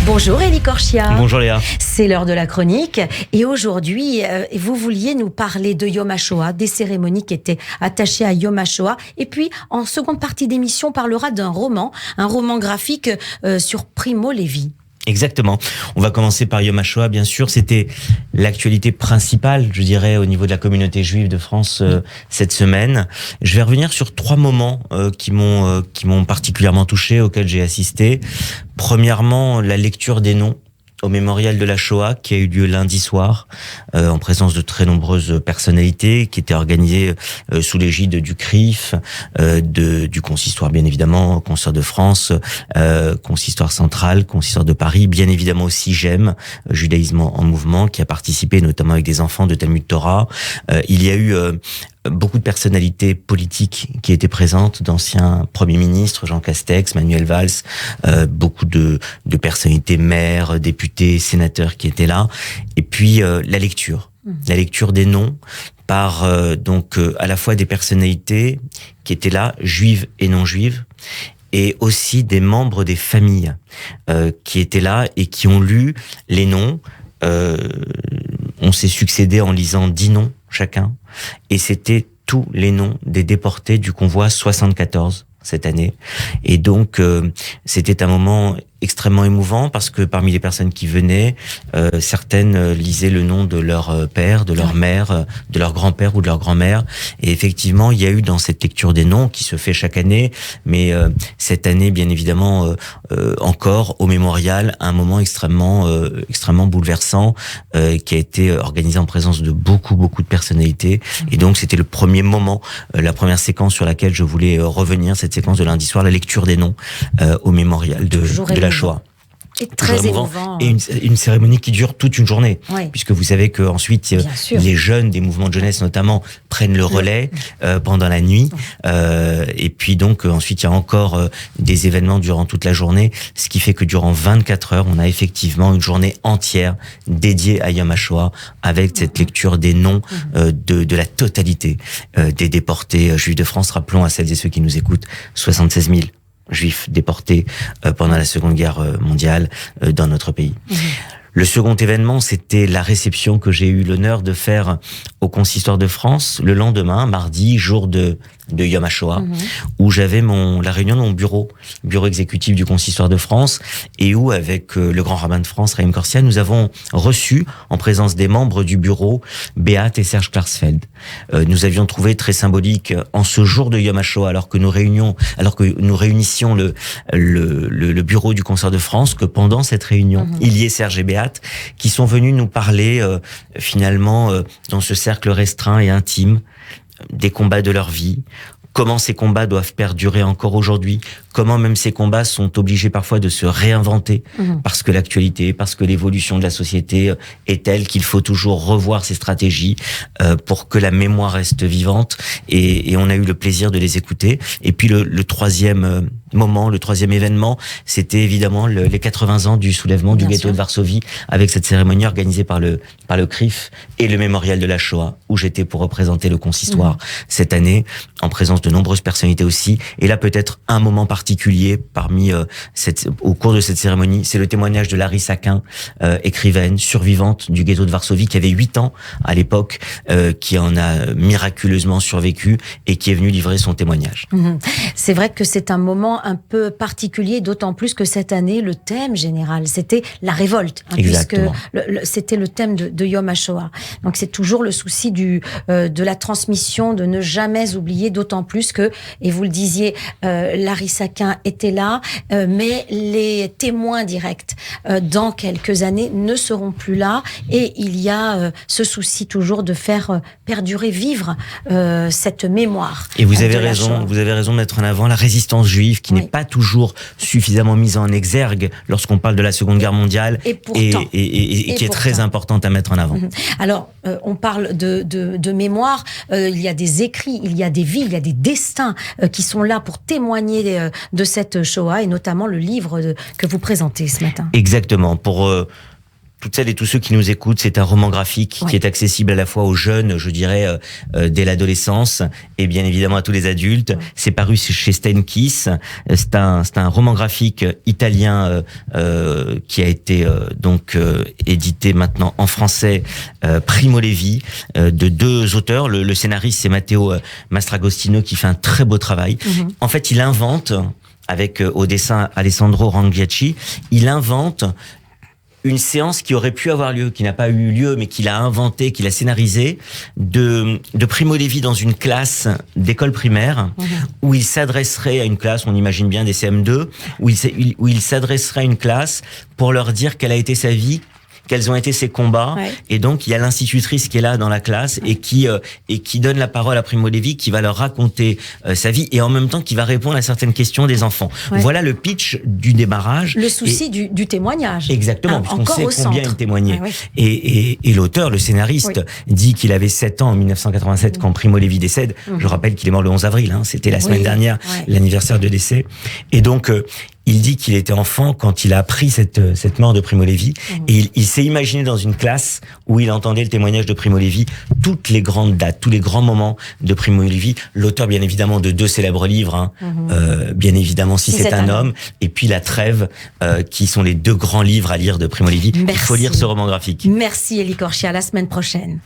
Bonjour Elie Korchia. Bonjour Léa. C'est l'heure de la chronique et aujourd'hui vous vouliez nous parler de Yom HaShoah, des cérémonies qui étaient attachées à Yom HaShoah, et puis en seconde partie d'émission on parlera d'un roman, un roman graphique sur Primo Levi. Exactement. On va commencer par Yom HaShoah, bien sûr. C'était l'actualité principale, je dirais, au niveau de la communauté juive de France cette semaine. Je vais revenir sur 3 moments qui m'ont particulièrement touché, auxquels j'ai assisté. Premièrement, la lecture des noms au mémorial de la Shoah qui a eu lieu lundi soir en présence de très nombreuses personnalités, qui était organisée sous l'égide du CRIF, du consistoire bien évidemment, consistoire de France, consistoire central, consistoire de Paris, bien évidemment aussi JEM, Judaïsme en mouvement, qui a participé notamment avec des enfants de Talmud Torah. Il y a eu beaucoup de personnalités politiques qui étaient présentes, d'anciens premiers ministres, Jean Castex, Manuel Valls, beaucoup de personnalités, maires, députés, sénateurs qui étaient là. Et puis la lecture des noms par à la fois des personnalités qui étaient là, juives et non juives, et aussi des membres des familles qui étaient là et qui ont lu les noms. On s'est succédé en lisant 10 noms chacun, et c'était tous les noms des déportés du convoi 74 cette année. Et donc c'était un moment extrêmement émouvant parce que parmi les personnes qui venaient, certaines lisaient le nom de leur père, de leur mère, de leur grand-père ou de leur grand-mère. Et effectivement, il y a eu dans cette lecture des noms qui se fait chaque année, mais cette année, bien évidemment, encore au mémorial, un moment extrêmement bouleversant qui a été organisé en présence de beaucoup de personnalités. Et donc, c'était le premier moment, la première séquence sur laquelle je voulais revenir, cette séquence de lundi soir, la lecture des noms au mémorial de la Shoah. Et très émouvant. Et une cérémonie qui dure toute une journée, oui. Puisque vous savez qu'ensuite les jeunes des mouvements de jeunesse notamment prennent le relais pendant la nuit, et puis donc ensuite il y a encore des événements durant toute la journée, ce qui fait que durant 24 heures on a effectivement une journée entière dédiée à Yom HaShoah avec cette lecture des noms de la totalité des déportés juifs de France. Rappelons à celles et ceux qui nous écoutent, 76 000 juifs déportés pendant la Seconde Guerre mondiale dans notre pays. Le second événement, c'était la réception que j'ai eu l'honneur de faire au Consistoire de France le lendemain, mardi, jour de Yom HaShoah, où j'avais la réunion de mon bureau exécutif du Consistoire de France, et où, avec le grand rabbin de France, Chaim Korsia, nous avons reçu, en présence des membres du bureau, Beat et Serge Klarsfeld. Nous avions trouvé très symbolique, en ce jour de Yom HaShoah, alors que nous réunissions le bureau du Consistoire de France, que pendant cette réunion, il y ait Serge et Beat qui sont venus nous parler, finalement, dans ce cercle restreint et intime, des combats de leur vie, comment ces combats doivent perdurer encore aujourd'hui, comment même ces combats sont obligés parfois de se réinventer, parce que l'actualité, parce que l'évolution de la société est telle qu'il faut toujours revoir ces stratégies pour que la mémoire reste vivante, et on a eu le plaisir de les écouter. Et puis le troisième moment, le troisième événement, c'était évidemment les 80 ans du soulèvement du ghetto de Varsovie, avec cette cérémonie organisée par le CRIF et le mémorial de la Shoah, où j'étais pour représenter le consistoire cette année, en présence de nombreuses personnalités aussi. Et là, peut-être un moment particulier au cours de cette cérémonie, c'est le témoignage de Larry Saquin, écrivaine, survivante du ghetto de Varsovie, qui avait 8 ans à l'époque, qui en a miraculeusement survécu et qui est venue livrer son témoignage. C'est vrai que c'est un moment un peu particulier, d'autant plus que cette année, le thème général, c'était la révolte, puisque c'était le thème de Yom HaShoah. Donc c'est toujours le souci de la transmission, de ne jamais oublier, d'autant plus que, et vous le disiez, Larry Saquin était là, mais les témoins directs dans quelques années ne seront plus là, et il y a ce souci toujours de faire perdurer, vivre cette mémoire. Et vous avez raison de mettre en avant la résistance juive qui n'est pas toujours suffisamment mise en exergue lorsqu'on parle de la Seconde Guerre mondiale, et qui est très importante à mettre en avant. Alors, on parle de mémoire, il y a des écrits, il y a des vies, il y a des destins qui sont là pour témoigner de cette Shoah, et notamment le livre que vous présentez ce matin. Exactement, pour toutes celles et tous ceux qui nous écoutent, c'est un roman graphique qui est accessible à la fois aux jeunes, je dirais, dès l'adolescence, et bien évidemment à tous les adultes. C'est paru chez Steinkiss. C'est un roman graphique italien qui a été édité maintenant en français, Primo Levi, de deux auteurs. Le scénariste, c'est Matteo Mastragostino, qui fait un très beau travail. En fait, il invente, avec au dessin Alessandro Rangiacci, il invente une séance qui aurait pu avoir lieu, qui n'a pas eu lieu, mais qu'il a inventé, qu'il a scénarisé, de Primo Levi dans une classe d'école primaire, où il s'adresserait à une classe, on imagine bien des CM2, où il s'adresserait à une classe pour leur dire quelle a été sa vie, quels ont été ses combats, et donc il y a l'institutrice qui est là dans la classe et qui donne la parole à Primo Levi, qui va leur raconter sa vie et en même temps qui va répondre à certaines questions des enfants. Voilà le pitch du démarrage. Le souci du témoignage. Exactement, puisqu'on sait combien il témoignait. Et l'auteur, le scénariste, dit qu'il avait 7 ans en 1987 quand Primo Levi décède. Je rappelle qu'il est mort le 11 avril, c'était la semaine dernière, l'anniversaire de décès. Et donc il dit qu'il était enfant quand il a appris cette mort de Primo Levi, et il s'est imaginé dans une classe où il entendait le témoignage de Primo Levi, toutes les grandes dates, tous les grands moments de Primo Levi, l'auteur bien évidemment de 2 célèbres livres, bien évidemment Si c'est un homme, et puis La Trêve, qui sont les 2 grands livres à lire de Primo Levi. Il faut lire ce roman graphique. Merci Élie Corchia, à la semaine prochaine.